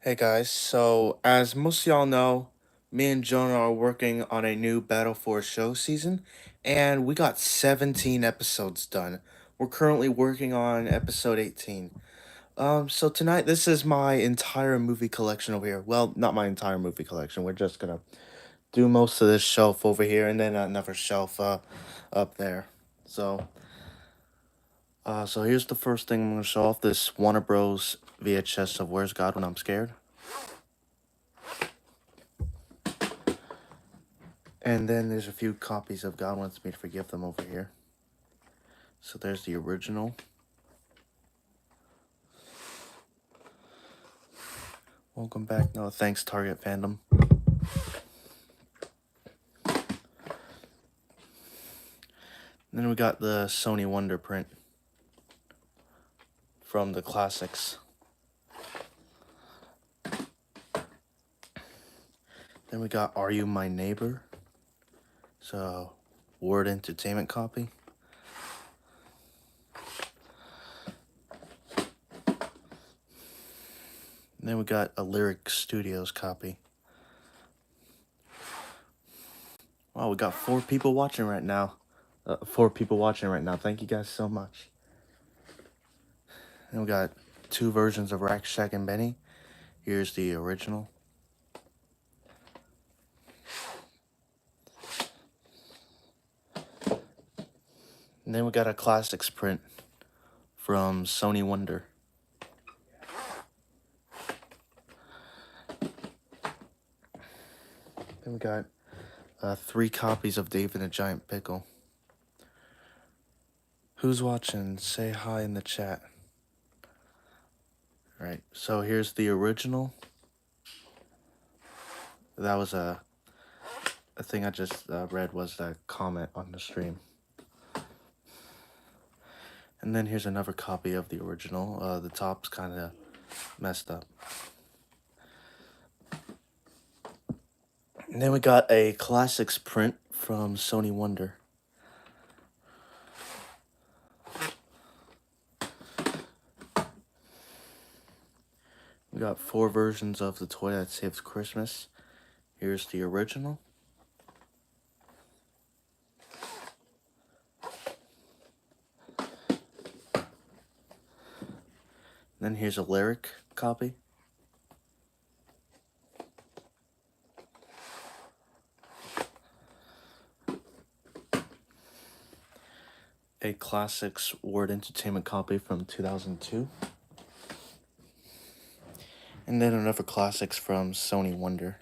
Hey guys, so as most of y'all know, me and Jonah are working on a new Battle Force show season, and we got 17 episodes done. We're currently working on episode 18. So tonight this is my entire movie collection over here. Well, not my entire movie collection. We're just gonna do most of this shelf over here and then another shelf up there. So here's the first thing I'm gonna show off, this Warner Bros. VHS of Where's God When I'm Scared. And then there's a few copies of God Wants Me to Forgive Them over here. So there's the original. Welcome back. No, thanks, Target Fandom. Then we got the Sony Wonder print from the classics. Then we got Are You My Neighbor? So, Word Entertainment copy. And then we got a Lyric Studios copy. Wow, we got 4 people watching right now. 4 people watching right now. Thank you guys so much. Then we got 2 versions of Rack, Shack, and Benny. Here's the original. And then we got a classics print from Sony Wonder. Then we got 3 copies of Dave and the Giant Pickle. Who's watching? Say hi in the chat. Alright, so here's the original. That was a thing I just read was a comment on the stream. And then here's another copy of the original. The top's kind of messed up. And then we got a classics print from Sony Wonder. We got 4 versions of The Toy That Saved Christmas. Here's the original. Then here's a Lyric copy. A Classics Word Entertainment copy from 2002. And then another Classics from Sony Wonder.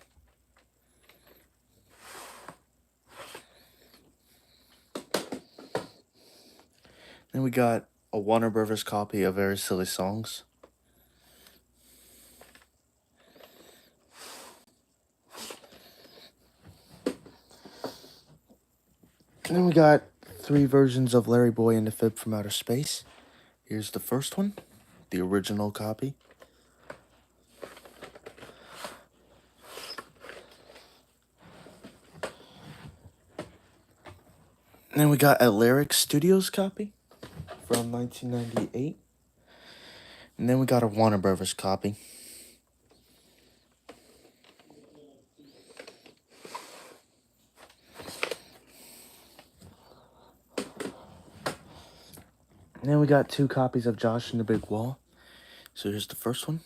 Then we got a Warner Brothers copy of Very Silly Songs. And then we got 3 versions of Larry Boy and the Fib from Outer Space. Here's the first one, the original copy. And then we got a Lyric Studios copy from 1998. And then we got a Warner Brothers copy. And then we got 2 copies of Josh and the Big Wall. So here's the first one.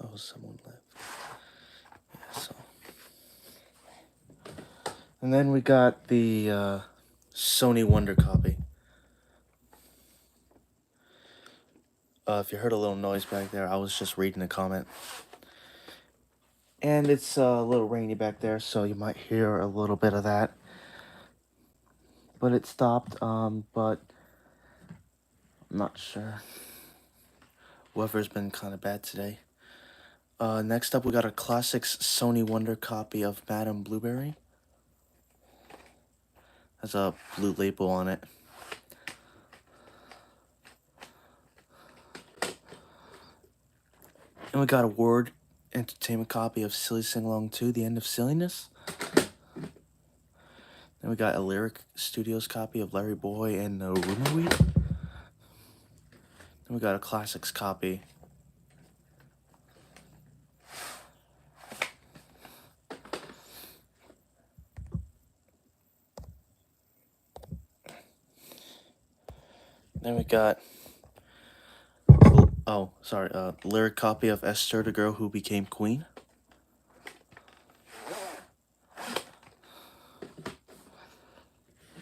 Oh, someone left. Yeah, so. And then we got the Sony Wonder copy. If you heard a little noise back there, I was just reading a comment. And it's a little rainy back there, so you might hear a little bit of that. But it stopped, but I'm not sure. Weather's been kind of bad today. Next up, we got a Classics Sony Wonder copy of Madame Blueberry. Has a blue label on it. And we got a Word Entertainment copy of Silly Sing Along 2, The End of Silliness. Then we got a Lyric Studios copy of Larry Boy and the Rumor Weed. Then we got a Classics copy Then we got lyric copy of Esther, the Girl Who Became Queen.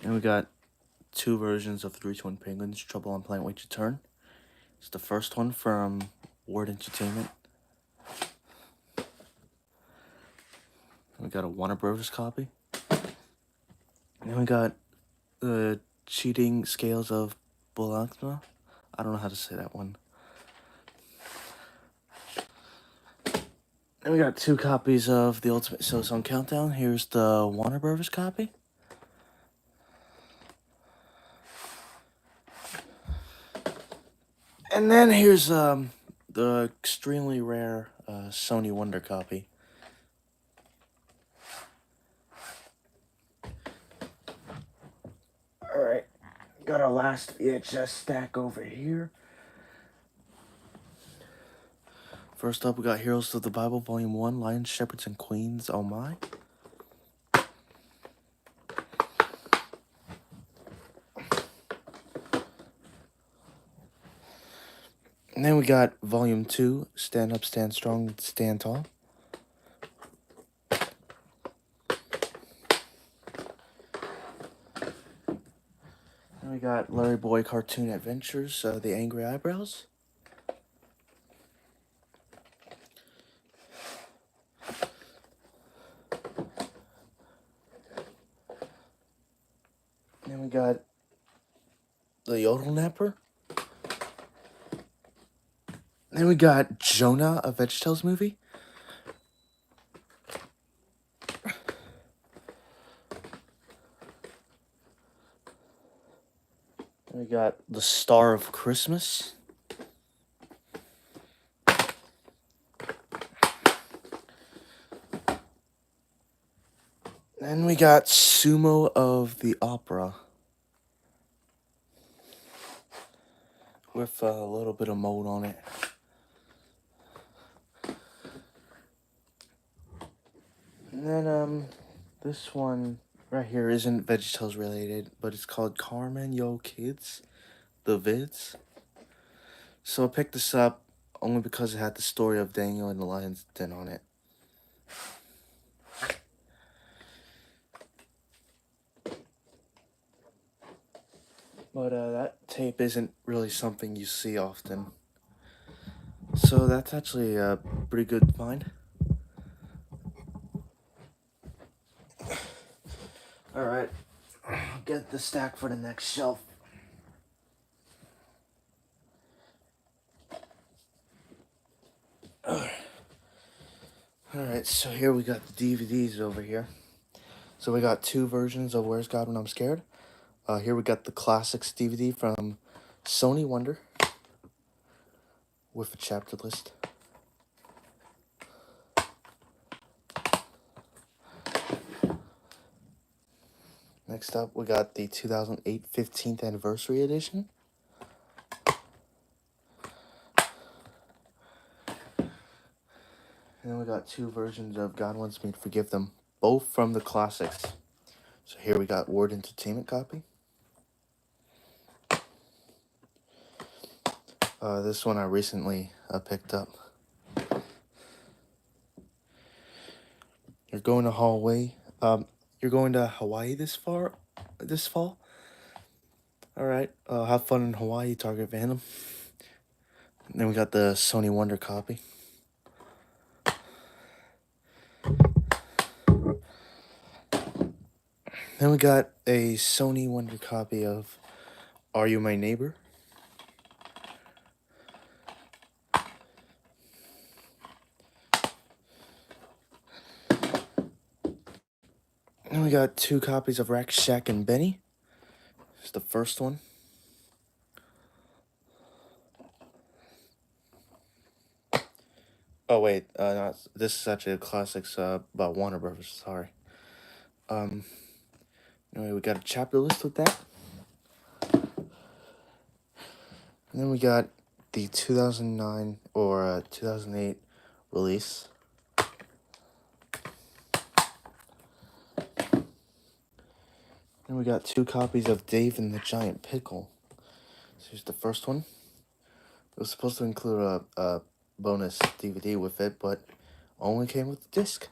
And we got two versions of Three Twin Penguins, Trouble on Planet Wait Your Turn. It's the first one from Ward Entertainment. We got a Warner Bros. Copy. And then we got the Cheating Scales of Bologna. I don't know how to say that one. And we got two copies of The Ultimate Song Countdown. Here's the Warner Bros. Copy. And then here's the extremely rare Sony Wonder copy. Alright, got our last VHS stack over here. First up, we got Heroes of the Bible, Volume 1, Lions, Shepherds, and Queens, Oh My. And then we got Volume 2, Stand Up, Stand Strong, Stand Tall. And we got Larry Boy Cartoon Adventures, The Angry Eyebrows. And then we got The Yodel Napper. And then we got Jonah, a VeggieTales movie. And we got The Star of Christmas. Then we got Sumo of the Opera. With a little bit of mold on it. And then, this one right here isn't VeggieTales related, but it's called Carmen Yo Kids, The Vids. So I picked this up only because it had the story of Daniel and the Lion's Den on it. But that tape isn't really something you see often. So that's actually a pretty good find. Alright, I'll get the stack for the next shelf. Alright, so here we got the DVDs over here. So we got two versions of Where's God When I'm Scared. Here we got the Classics DVD from Sony Wonder with a chapter list. Next up, we got the 2008 15th Anniversary Edition. And then we got two versions of God Wants Me to Forgive Them, both from the Classics. So here we got Ward Entertainment copy. This one I recently picked up. You're going to You're going to Hawaii this fall? Alright, have fun in Hawaii, Target Phantom. And then we got the Sony Wonder copy. Then we got a Sony Wonder copy of Are You My Neighbor? Then we got two copies of Rack, Shack, and Benny. This is the first one. Oh wait, no, this is actually a Classics about Warner Brothers. Sorry. Anyway, we got a chapter list with that. And then we got the 2009 or 2008 release. Then we got two copies of Dave and the Giant Pickle. So Here's the first one. It was supposed to include a bonus DVD with it, but only came with the disc.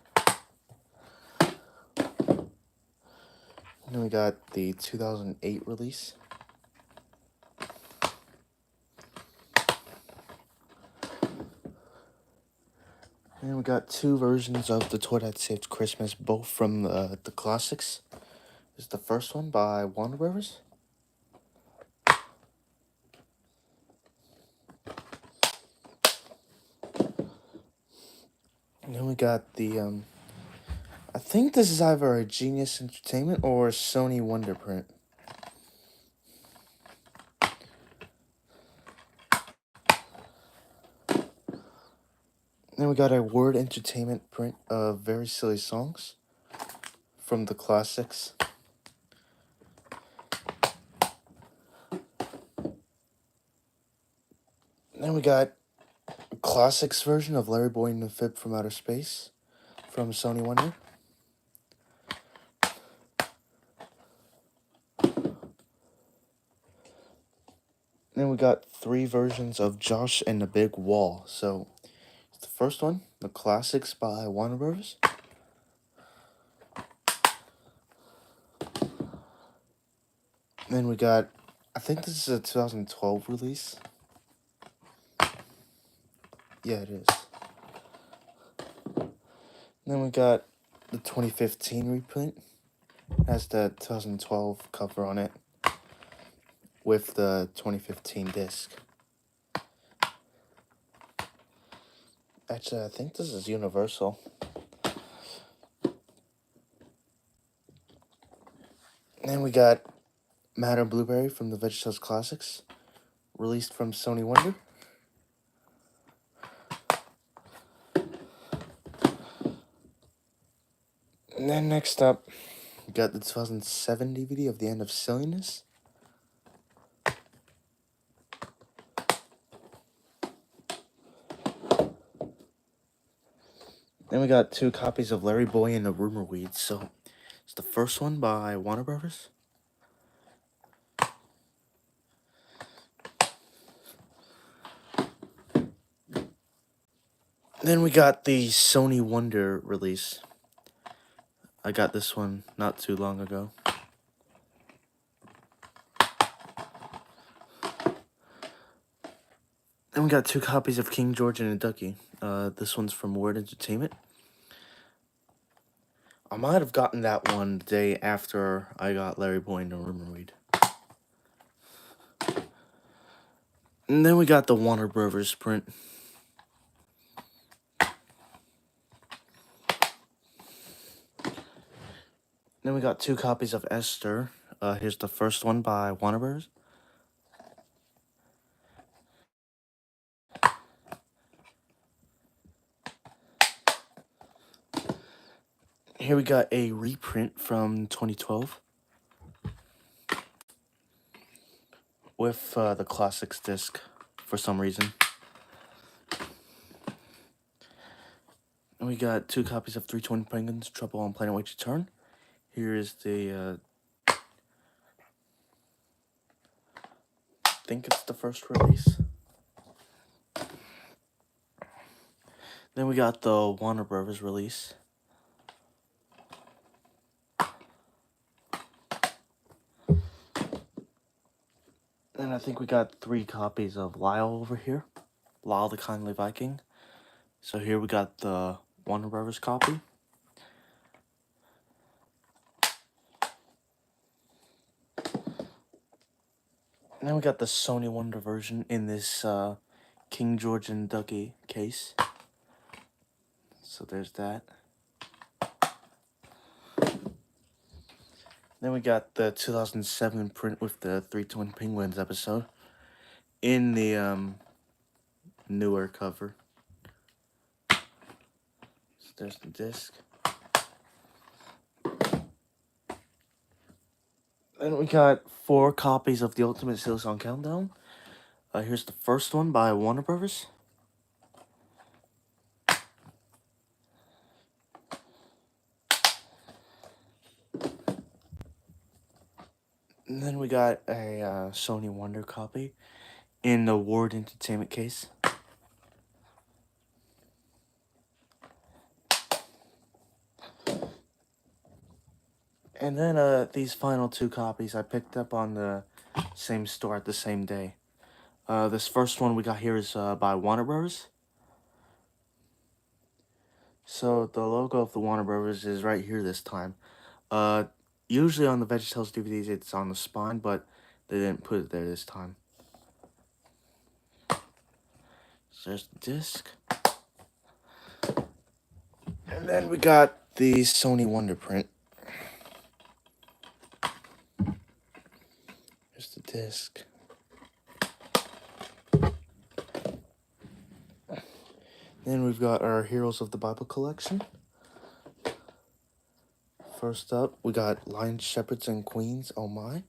Then we got the 2008 release. And we got two versions of The Toy That Saved Christmas, both from the classics. This is the first one by Warner Brothers. And then we got the, I think this is either a Genius Entertainment or a Sony Wonder print. Then we got a Word Entertainment print of Very Silly Songs from the classics. Then we got a classics version of Larry Boy and the Fib from Outer Space from Sony Wonder. Then we got three versions of Josh and the Big Wall. So the first one, the classics by Warner Bros. Then we got, I think this is a 2012 release. Yeah, it is. Then we got the 2015 reprint. It has the 2012 cover on it with the 2015 disc. Actually, I think this is Universal. Then we got Madame Blueberry from the VeggieTales Classics, released from Sony Wonder. And then next up, we got the 2007 DVD of The End of Silliness. Then we got two copies of Larry Boy and the Rumor Weeds. So it's the first one by Warner Brothers. Then we got the Sony Wonder release. I got this one not too long ago. Then we got two copies of King George and the Ducky. This one's from Word Entertainment. I might have gotten that one the day after I got Larry Boy and the Rumor Weed. And then we got the Warner Brothers print. Then we got two copies of Esther. Here's the first one by Warner Bros. Here we got a reprint from 2012 with the classics disc for some reason. And we got two copies of 320 Penguins, Trouble on Planet Wait Your Turn. Here is the, I think it's the first release. Then we got the Warner Brothers release. And I think we got three copies of Lyle over here. Lyle the Kindly Viking. So here we got the Warner Brothers copy. And then we got the Sony Wonder version in this King George and Ducky case. So there's that. Then we got the 2007 print with the 320 Penguins episode in the newer cover. So there's the disc. Then we got four copies of the Ultimate Silly Song Countdown. Here's the first one by Warner Brothers. And then we got a Sony Wonder copy in the Ward Entertainment case. And then these final two copies I picked up on the same store at the same day. This first one we got here is by Warner Bros. So the logo of the Warner Bros. Is right here this time. Usually on the VeggieTales DVDs it's on the spine, but they didn't put it there this time. So there's the disc. And then we got the Sony Wonder print. Here's the disc. Then we've got our Heroes of the Bible collection. First up, we got Lions, Shepherds, and Queens, oh my.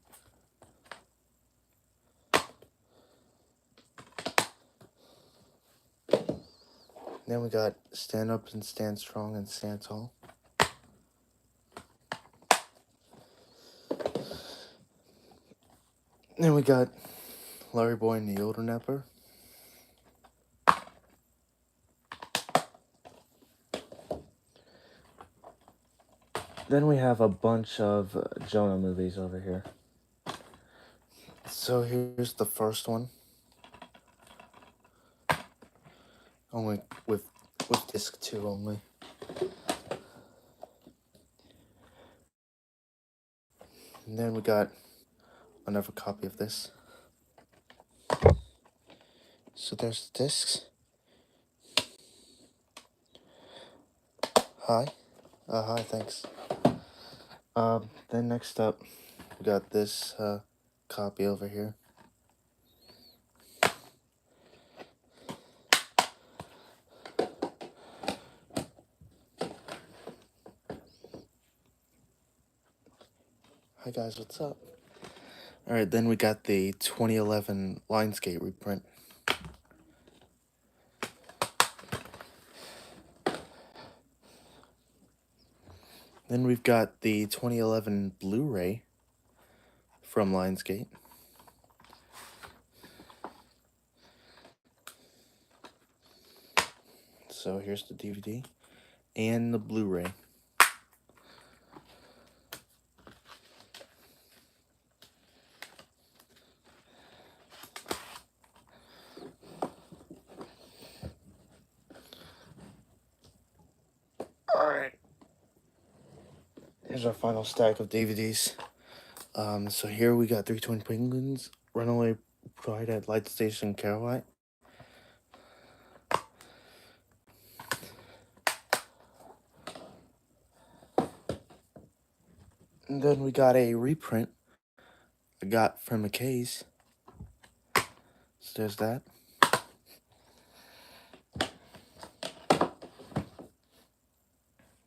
Then we got Stand Up and Stand Strong and Stand Tall. Then we got Larry Boy and the Yodel Napper. Then we have a bunch of Jonah movies over here. So here's the first one. Only with disc 2 only. And then we got another copy of this. So there's the discs. Hi. Hi, thanks. Then next up, we got this copy over here. Hi guys, what's up? Alright, then we got the 2011 Lionsgate reprint. Then we've got the 2011 Blu-ray from Lionsgate. So here's the DVD and the Blu-ray. Alright. Here's our final stack of DVDs. So here we got Three Twin Penguins, Runaway Bride at Light Station Carolite. And then we got a reprint I got from McKay's. So there's that.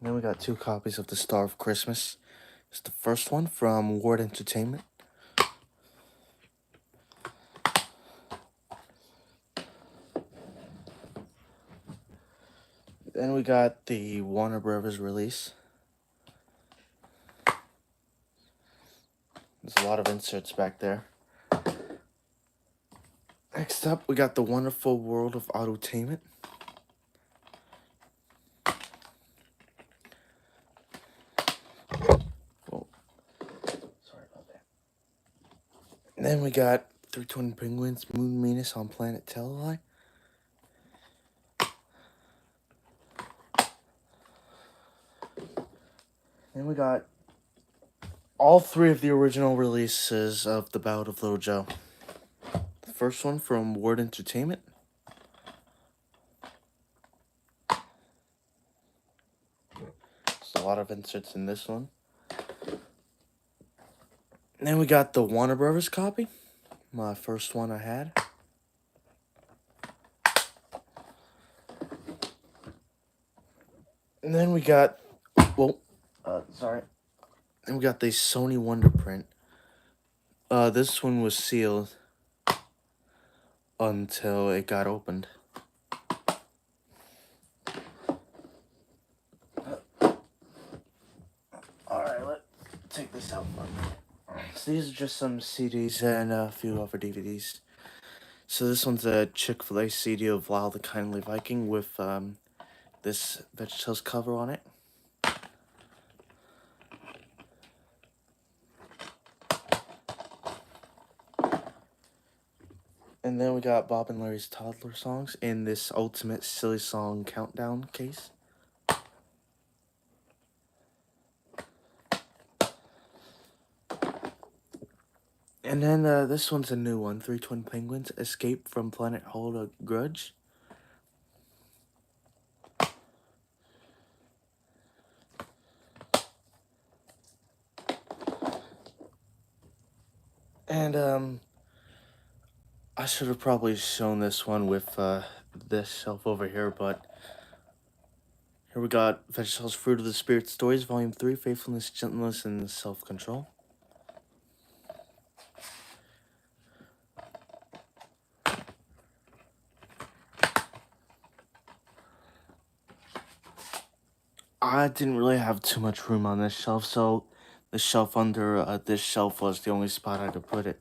Then we got 2 copies of The Star of Christmas. It's the first one from Ward Entertainment. Then we got the Warner Brothers release. There's a lot of inserts back there. Next up, we got The Wonderful World of Autotainment. Oh, sorry about that. And then we got Three Twin Penguins, Moon Menace on Planet Teleli. Then we got all 3 of the original releases of The Ballad of Little Joe. The first one from Ward Entertainment. There's a lot of inserts in this one. And then we got the Warner Brothers copy. My first one I had. And then we got, sorry. Then we got the Sony Wonder print. This one was sealed until it got opened. Alright, let's take this out for a minute. so these are just some CDs and a few other DVDs. So this one's a Chick-fil-A CD of Lyle the Kindly Viking with this VeggieTales cover on it. And then we got Bob and Larry's Toddler Songs in this Ultimate Silly Song Countdown case. And then this one's a new one, Three Twin Penguins, Escape from Planet Hold a Grudge. And I should have probably shown this one with this shelf over here, but here we got VeggieTales Fruit of the Spirit Stories, Volume 3, Faithfulness, Gentleness, and Self-Control. I didn't really have too much room on this shelf, so the shelf under this shelf was the only spot I could put it.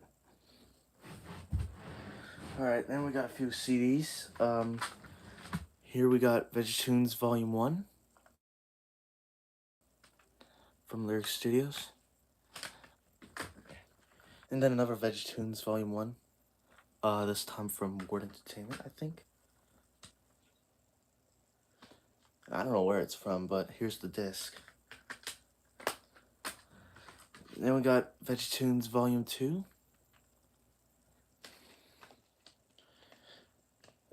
Alright, then we got a few CDs. Here we got VeggieTunes Volume 1 from Lyric Studios. And then another VeggieTunes Volume 1. This time from Word Entertainment, I think. I don't know where it's from, but here's the disc. Then we got VeggieTunes Volume 2.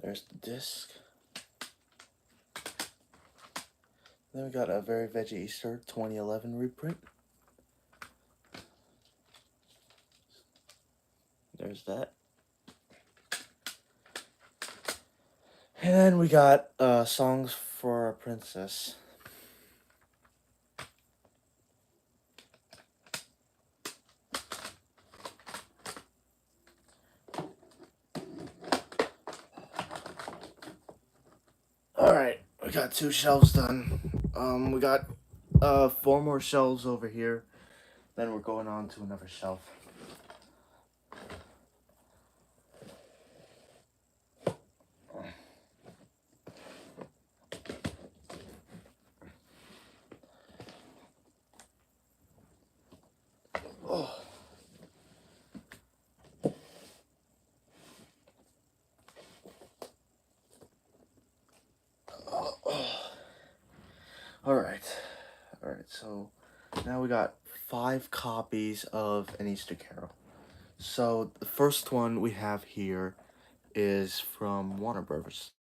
There's the disc. Then we got a Very Veggie Easter 2011 reprint. There's that. And then we got Songs for a Princess. Alright, we got 2 shelves done. We got 4 more shelves over here. Then we're going on to another shelf. Oh. Alright, so now we got 5 copies of An Easter Carol. So the first one we have here is from Warner Brothers.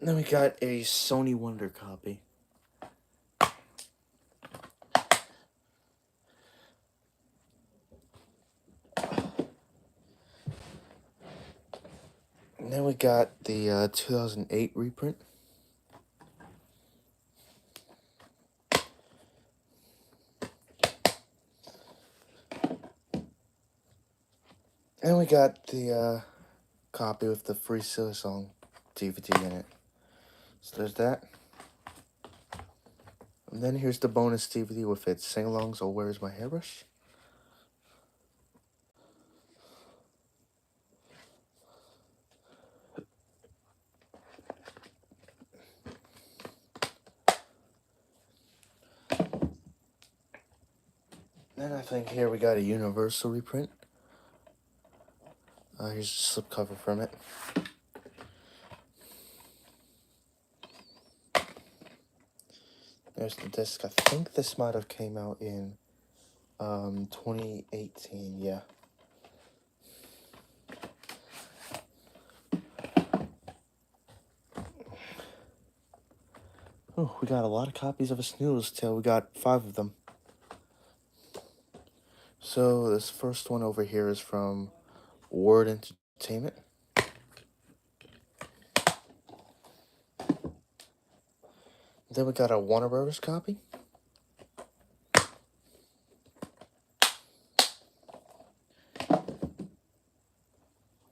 Then we got a Sony Wonder copy. And then we got the 2008 reprint. And we got the copy with the free Silly Song DVD in it. So there's that. And then here's the bonus DVD with its sing-alongs, Oh Where's My Hairbrush? Then I think here we got a Universal reprint. Here's a slipcover from it. There's the disc. I think this might have came out in 2018, yeah. Oh, we got a lot of copies of A Snoodles Tale. We got 5 of them. So this first one over here is from Word Entertainment. Then we got a Warner Brothers copy.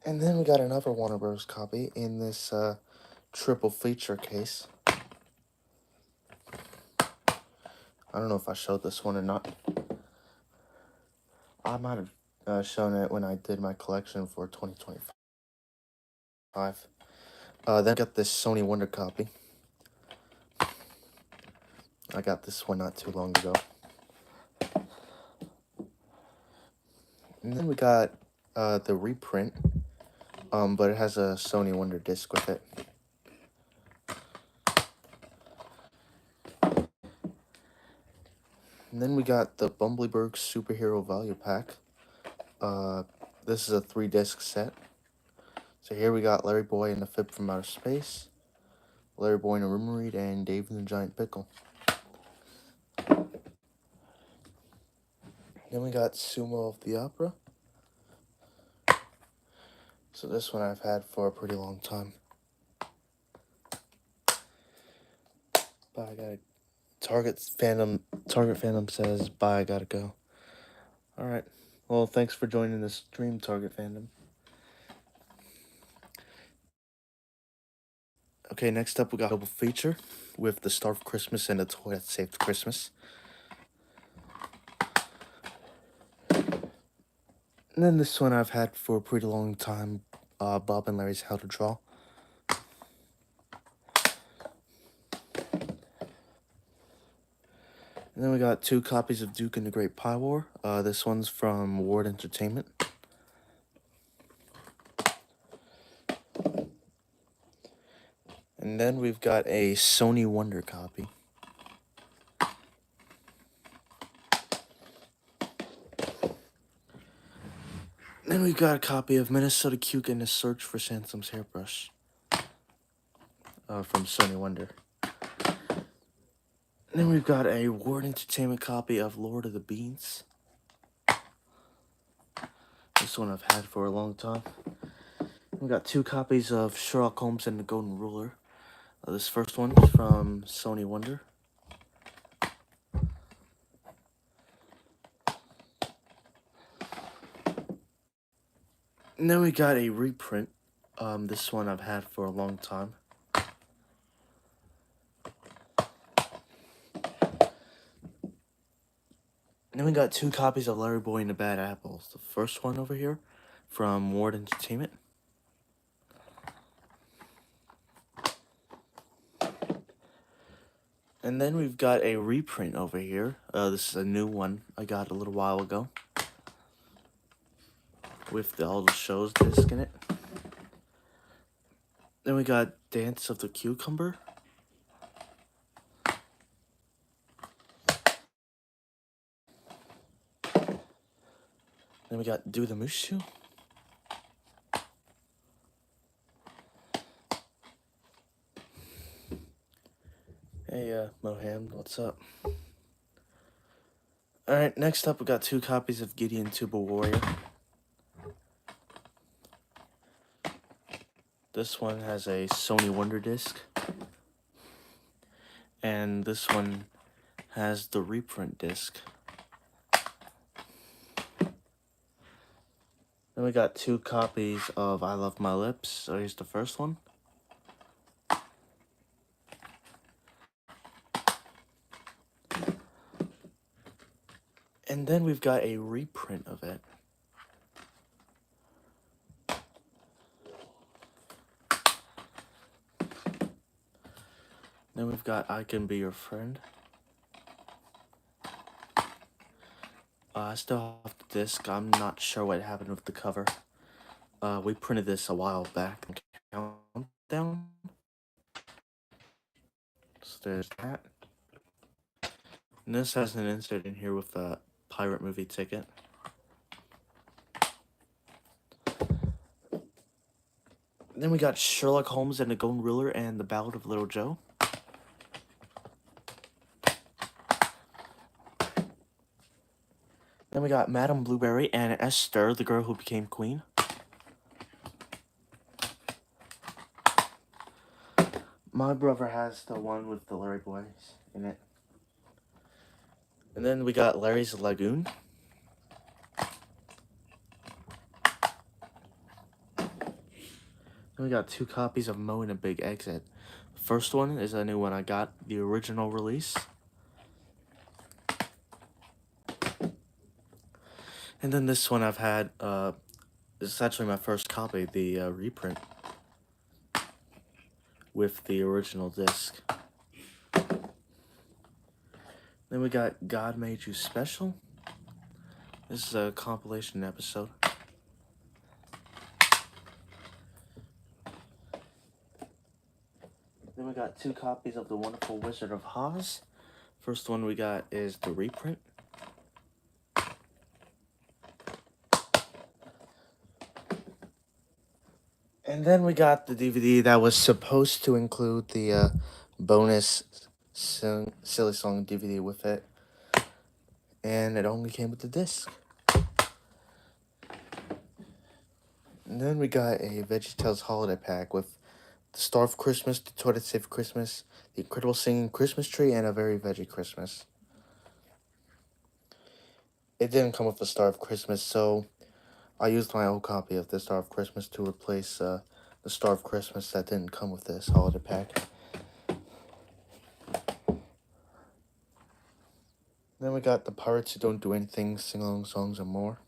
And then we got another Warner Bros. Copy in this triple feature case. I don't know if I showed this one or not. I might have shown it when I did my collection for 2025. Then I got this Sony Wonder copy. I got this one not too long ago. And then we got the reprint, but it has a Sony Wonder disc with it. And then we got the Bumbleberg Superhero Value Pack. This is a 3-disc set. So here we got Larry Boy and the Fib from Outer Space, Larry Boy and a Rumor Read, and Dave and the Giant Pickle. Then we got Sumo of the Opera. So this one I've had for a pretty long time. But I gotta... Target Fandom says, bye, I gotta go. Alright. Well, thanks for joining this stream, Target Fandom. Okay, next up we got a double feature with The Star of Christmas and The Toy That Saved Christmas. And then this one I've had for a pretty long time, Bob and Larry's How to Draw. And then we got 2 copies of Duke and the Great Pie War. This one's from Ward Entertainment. And then we've got a Sony Wonder copy. Then we've got a copy of Minnesota Cuke and the Search for Sansom's Hairbrush. From Sony Wonder. And then we've got a Ward Entertainment copy of Lord of the Beans. This one I've had for a long time. We got 2 copies of Sherlock Holmes and the Golden Ruler. This first one is from Sony Wonder. And then we got a reprint. This one I've had for a long time. And then we got 2 copies of Larry Boy and the Bad Apples. The first one over here from Ward Entertainment. And then we've got a reprint over here. This is a new one I got a little while ago. With all the shows disc in it. Then we got Dance of the Cucumber. Then we got Do the Mushu. Hey, Moham, what's up? Alright, next up we got 2 copies of Gideon Tuba Warrior. This one has a Sony Wonder disc. And this one has the reprint disc. Then we got 2 copies of I Love My Lips. So here's the first one. And then we've got a reprint of it. Then we've got I Can Be Your Friend. I still have the disc. I'm not sure what happened with the cover. We printed this a while back. Countdown. So there's that. And this has an insert in here with a pirate movie ticket. Then we got Sherlock Holmes and the Golden Ruler and the Ballad of Little Joe. Then we got Madame Blueberry and Esther, the girl who became queen. My brother has the one with the Larry Boys in it. And then we got Larry's Lagoon. Then we got 2 copies of Moe and a Big Exit. The first one is a new one I got, the original release. And then this one I've had, this is actually my first copy, the reprint with the original disc. Then we got God Made You Special. This is a compilation episode. Then we got 2 copies of The Wonderful Wizard of Oz. First one we got is the reprint. And then we got the DVD that was supposed to include the bonus Silly Song DVD with it. And it only came with the disc. And then we got a VeggieTales holiday pack with the Star of Christmas, the Toilet Safe Christmas, the Incredible Singing Christmas Tree, and a Very Veggie Christmas. It didn't come with the Star of Christmas, so I used my old copy of the Star of Christmas to replace the Star of Christmas that didn't come with this holiday pack. Then we got the Pirates Who Don't Do Anything, Sing-Along Songs, and more.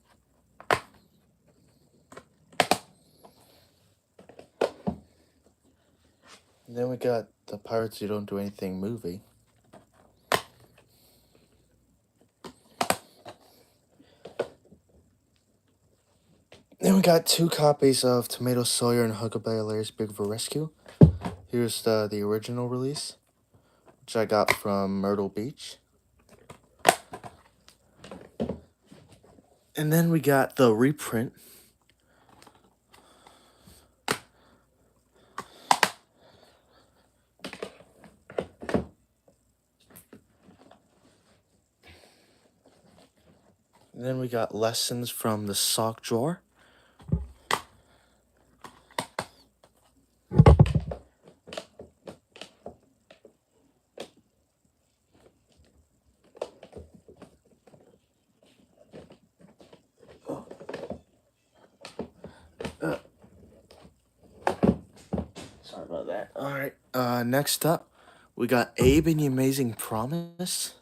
And then we got the Pirates Who Don't Do Anything movie. Then we got 2 copies of Tomato Sawyer and Huckleberry Larry's Big for Rescue. Here's the original release, which I got from Myrtle Beach. And then we got the reprint. And then we got Lessons from the Sock Drawer. Sorry about that. Alright, next up, we got Abe and the Amazing Promise.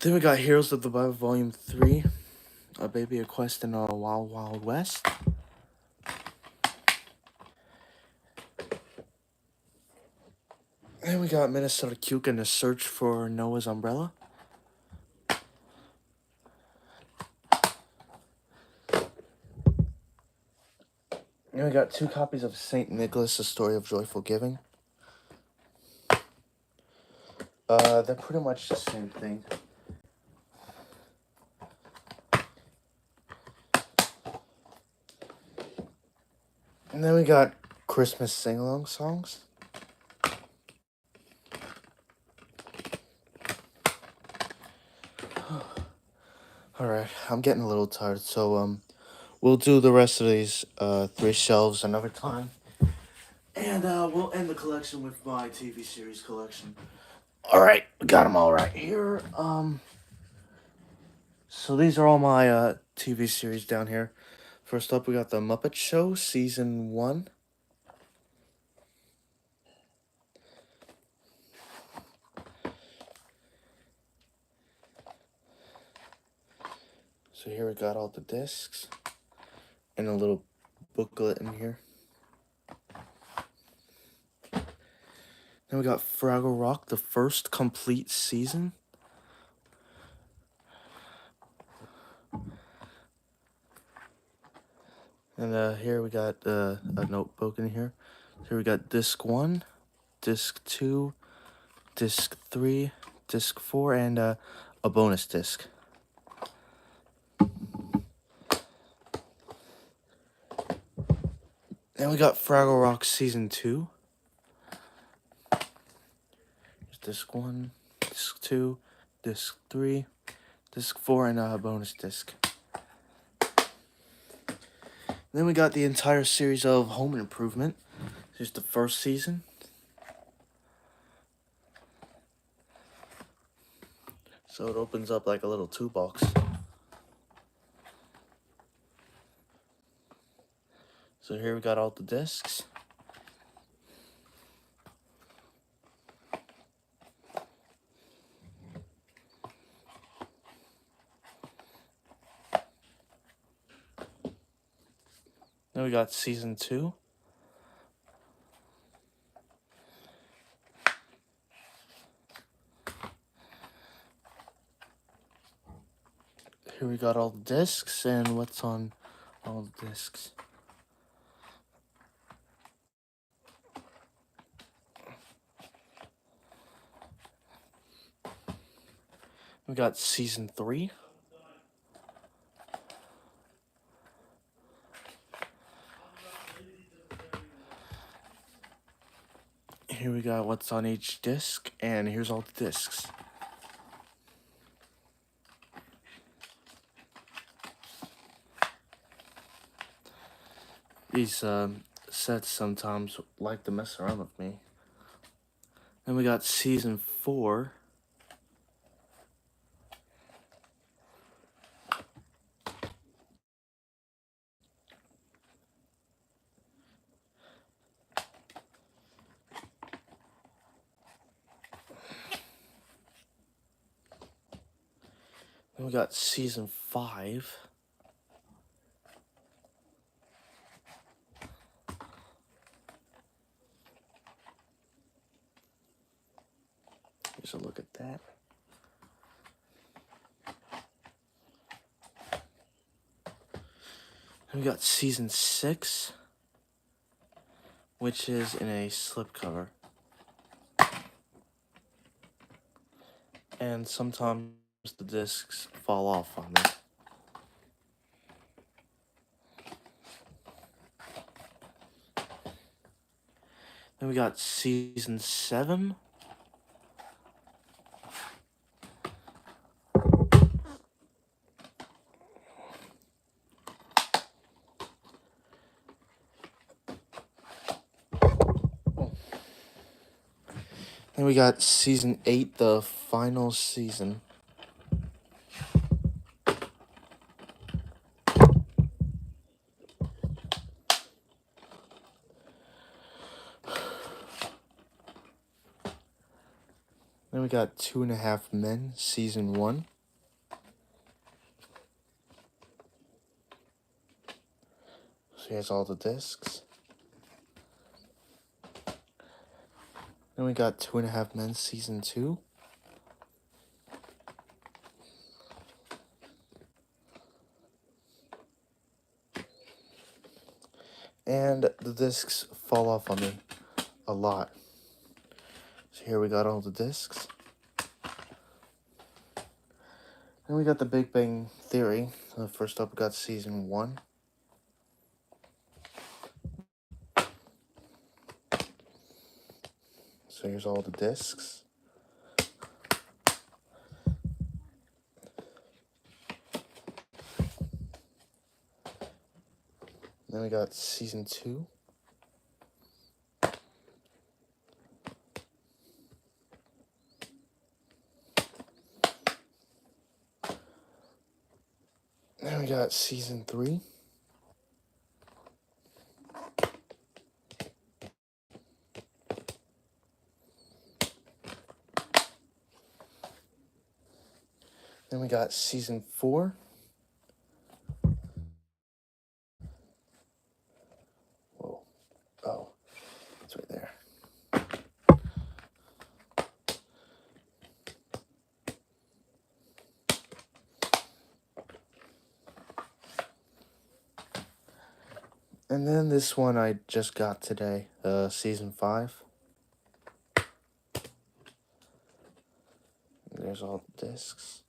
Then we got Heroes of the Bible Volume 3, A Baby, a Quest in a Wild Wild West. Then we got Minnesota Cuke and the Search for Noah's Umbrella. Then we got 2 copies of St. Nicholas, A Story of Joyful Giving. They're pretty much the same thing. And then we got Christmas sing-along songs. Alright, I'm getting a little tired, so we'll do the rest of these 3 shelves another time. And we'll end the collection with my TV series collection. Alright, we got them all right here. So these are all my TV series down here. First up, we got The Muppet Show, Season 1. So here we got all the discs. And a little booklet in here. Then we got Fraggle Rock, the first complete season. And here we got a notebook in here. Here we got disc 1, disc 2, disc 3, disc 4, and a bonus disc. Then we got Fraggle Rock Season 2. Here's disc 1, disc 2, disc 3, disc 4, and a bonus disc. Then we got the entire series of Home Improvement. Here's the first season. So it opens up like a little toolbox. So here we got all the discs. Then we got season 2. Here we got all the discs and what's on all the discs. We got season 3. Here we got what's on each disc, and here's all the discs. These sets sometimes like to mess around with me. Then we got season 4. Then we got season 5. Here's a look at that. Then we got season 6, which is in a slipcover. And sometimes the discs fall off on me. Then we got season 7. Then we got season 8, the final season. Then we got 2.5 Men, season 1. So here's all the discs. Then we got 2.5 Men, season 2. And the discs fall off on me a lot. So here we got all the discs. Then we got the Big Bang Theory. First up, we got season 1. So here's all the discs. Then we got season 2. Then we got season 3. Then we got season 4. Whoa. Oh, it's right there. And then this one I just got today, season 5. There's all the discs.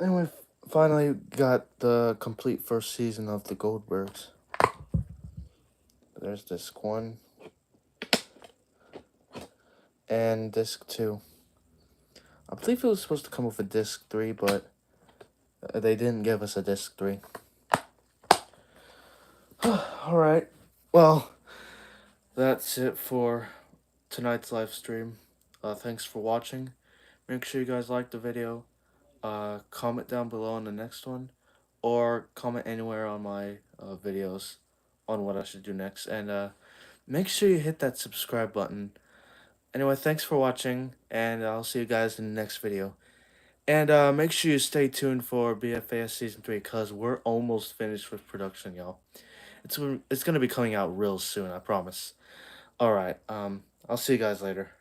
And we finally got the complete first season of The Goldbergs. There's disc 1. And disc 2. I believe it was supposed to come with a disc 3, but they didn't give us a disc 3. Alright, well, that's it for tonight's live stream. Thanks for watching. Make sure you guys like the video. Comment down below on the next one, or comment anywhere on my videos on what I should do next. And make sure you hit that subscribe button. Anyway, thanks for watching, and I'll see you guys in the next video. And make sure you stay tuned for BFAS season 3 because we're almost finished with production, y'all. It's gonna be coming out real soon, I promise. All right. I'll see you guys later.